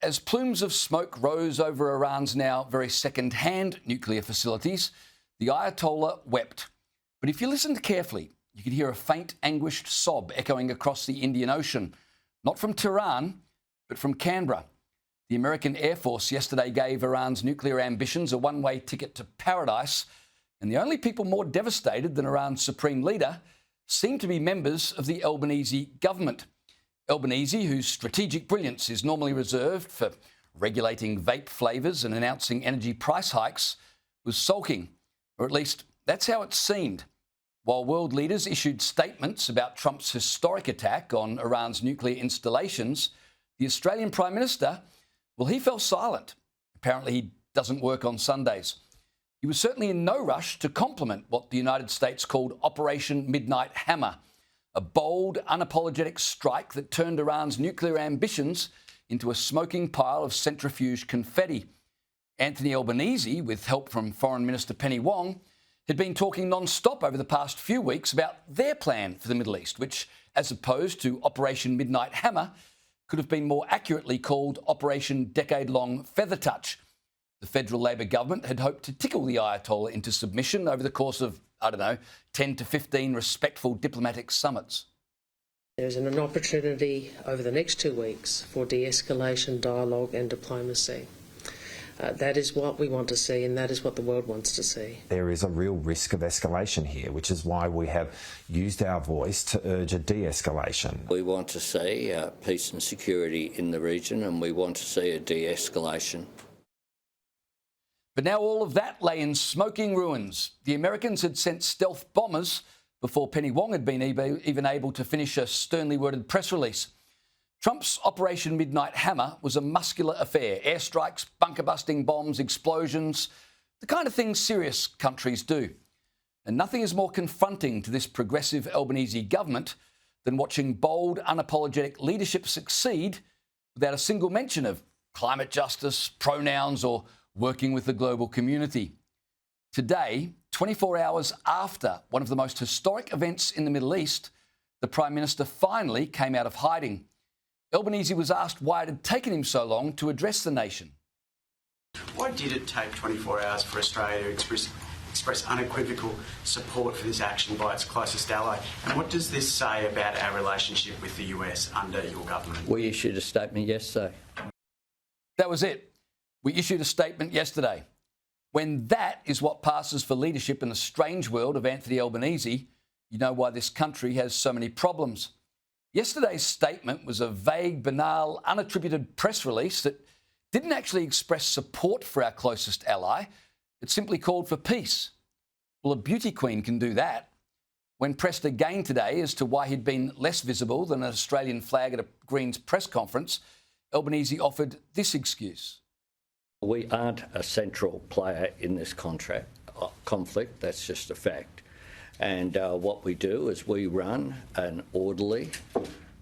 as plumes of smoke rose over Iran's now very second-hand nuclear facilities, the Ayatollah wept. But if you listened carefully, you could hear a faint, anguished sob echoing across the Indian Ocean, not from Tehran, but from Canberra. The American Air Force yesterday gave Iran's nuclear ambitions a one-way ticket to paradise, and the only people more devastated than Iran's supreme leader seem to be members of the Albanese government. Albanese, whose strategic brilliance is normally reserved for regulating vape flavours and announcing energy price hikes, was sulking, or at least that's how it seemed. While world leaders issued statements about Trump's historic attack on Iran's nuclear installations, the Australian Prime Minister, well, he fell silent. Apparently he doesn't work on Sundays. He was certainly in no rush to compliment what the United States called Operation Midnight Hammer, a bold, unapologetic strike that turned Iran's nuclear ambitions into a smoking pile of centrifuge confetti. Anthony Albanese, with help from Foreign Minister Penny Wong, had been talking non-stop over the past few weeks about their plan for the Middle East, which, as opposed to Operation Midnight Hammer, could have been more accurately called Operation Decade-Long Feather Touch. The federal Labor government had hoped to tickle the Ayatollah into submission over the course of, 10 to 15 respectful diplomatic summits. There's an opportunity over the next 2 weeks for de-escalation, dialogue and diplomacy. That is what we want to see, and that is what the world wants to see. There is a real risk of escalation here, which is why we have used our voice to urge a de-escalation. We want to see peace and security in the region, and we want to see a de-escalation. But now all of that lay in smoking ruins. The Americans had sent stealth bombers before Penny Wong had been even able to finish a sternly worded press release. Trump's Operation Midnight Hammer was a muscular affair. Airstrikes, bunker-busting bombs, explosions, the kind of things serious countries do. And nothing is more confronting to this progressive Albanese government than watching bold, unapologetic leadership succeed without a single mention of climate justice, pronouns or working with the global community. Today, 24 hours after one of the most historic events in the Middle East, the Prime Minister finally came out of hiding. Albanese was asked why it had taken him so long to address the nation. Why did it take 24 hours for Australia to express unequivocal support for this action by its closest ally? And what does this say about our relationship with the US under your government? We issued a statement yesterday. That was it. We issued a statement yesterday. When that is what passes for leadership in the strange world of Anthony Albanese, you know why this country has so many problems. Yesterday's statement was a vague, banal, unattributed press release that didn't actually express support for our closest ally. It simply called for peace. Well, a beauty queen can do that. When pressed again today as to why he'd been less visible than an Australian flag at a Greens press conference, Albanese offered this excuse. We aren't a central player in this conflict, that's just a fact. And what we do is we run an orderly,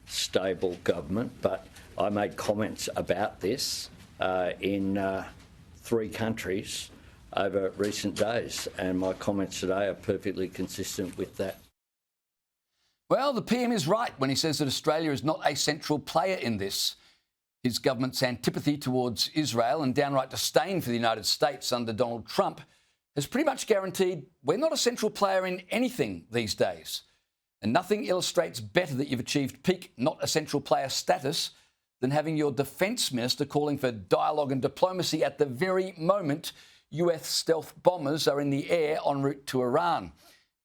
stable government. But I made comments about this in 3 countries over recent days, and my comments today are perfectly consistent with that. Well, the PM is right when he says that Australia is not a central player in this. His government's antipathy towards Israel and downright disdain for the United States under Donald Trump has pretty much guaranteed we're not a central player in anything these days. And nothing illustrates better that you've achieved peak not a central player status than having your defence minister calling for dialogue and diplomacy at the very moment US stealth bombers are in the air en route to Iran,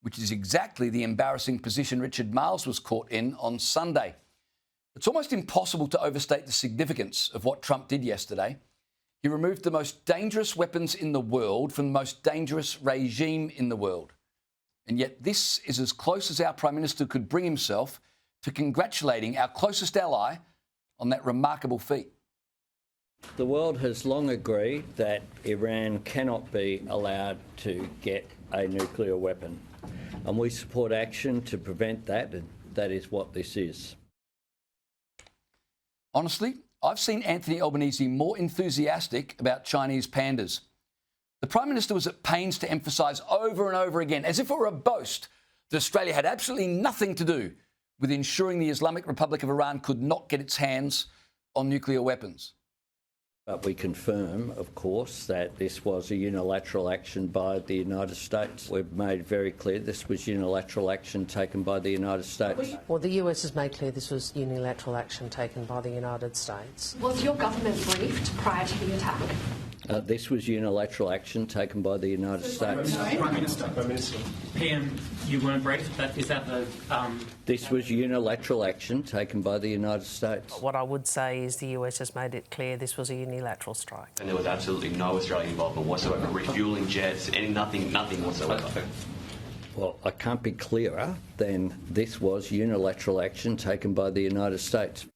which is exactly the embarrassing position Richard Marles was caught in on Sunday. It's almost impossible to overstate the significance of what Trump did yesterday. He removed the most dangerous weapons in the world from the most dangerous regime in the world. And yet this is as close as our Prime Minister could bring himself to congratulating our closest ally on that remarkable feat. The world has long agreed that Iran cannot be allowed to get a nuclear weapon. And we support action to prevent that, and that is what this is. Honestly, I've seen Anthony Albanese more enthusiastic about Chinese pandas. The Prime Minister was at pains to emphasise over and over again, as if it were a boast, that Australia had absolutely nothing to do with ensuring the Islamic Republic of Iran could not get its hands on nuclear weapons. But we confirm, of course, that this was a unilateral action by the United States. We've made very clear this was unilateral action taken by the United States. Well, the US has made clear this was unilateral action taken by the United States. Was your government briefed prior to the attack? This was unilateral action taken by the United States. Prime Minister. PM, you weren't briefed. Is that the? This was unilateral action taken by the United States. What I would say is the US has made it clear this was a unilateral strike. And there was absolutely no Australian involvement whatsoever, refuelling jets, nothing whatsoever. Well, I can't be clearer than this was unilateral action taken by the United States.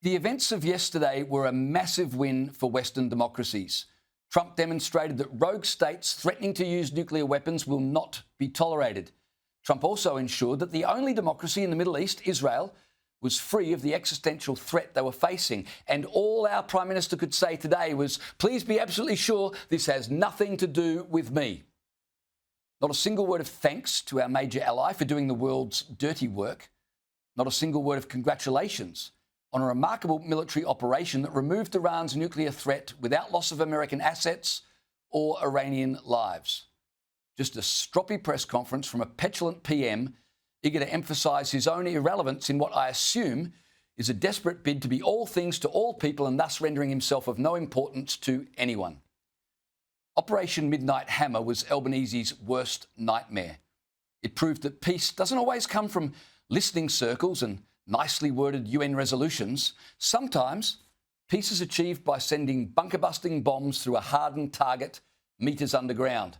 The events of yesterday were a massive win for Western democracies. Trump demonstrated that rogue states threatening to use nuclear weapons will not be tolerated. Trump also ensured that the only democracy in the Middle East, Israel, was free of the existential threat they were facing. And all our Prime Minister could say today was, please be absolutely sure this has nothing to do with me. Not a single word of thanks to our major ally for doing the world's dirty work. Not a single word of congratulations on a remarkable military operation that removed Iran's nuclear threat without loss of American assets or Iranian lives. Just a stroppy press conference from a petulant PM eager to emphasise his own irrelevance in what I assume is a desperate bid to be all things to all people and thus rendering himself of no importance to anyone. Operation Midnight Hammer was Albanese's worst nightmare. It proved that peace doesn't always come from listening circles and nicely worded UN resolutions. Sometimes peace is achieved by sending bunker-busting bombs through a hardened target metres underground.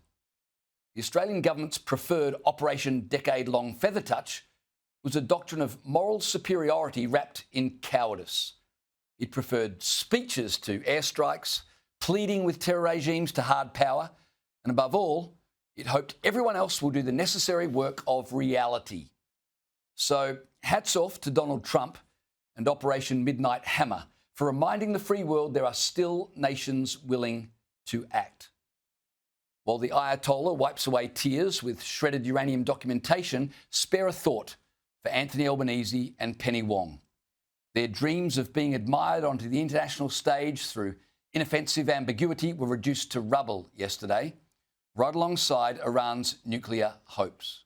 The Australian government's preferred Operation Decade-Long Feather Touch was a doctrine of moral superiority wrapped in cowardice. It preferred speeches to airstrikes, pleading with terror regimes to hard power, and above all, it hoped everyone else will do the necessary work of reality. So, hats off to Donald Trump and Operation Midnight Hammer for reminding the free world there are still nations willing to act. While the Ayatollah wipes away tears with shredded uranium documentation, spare a thought for Anthony Albanese and Penny Wong. Their dreams of being admired onto the international stage through inoffensive ambiguity were reduced to rubble yesterday, right alongside Iran's nuclear hopes.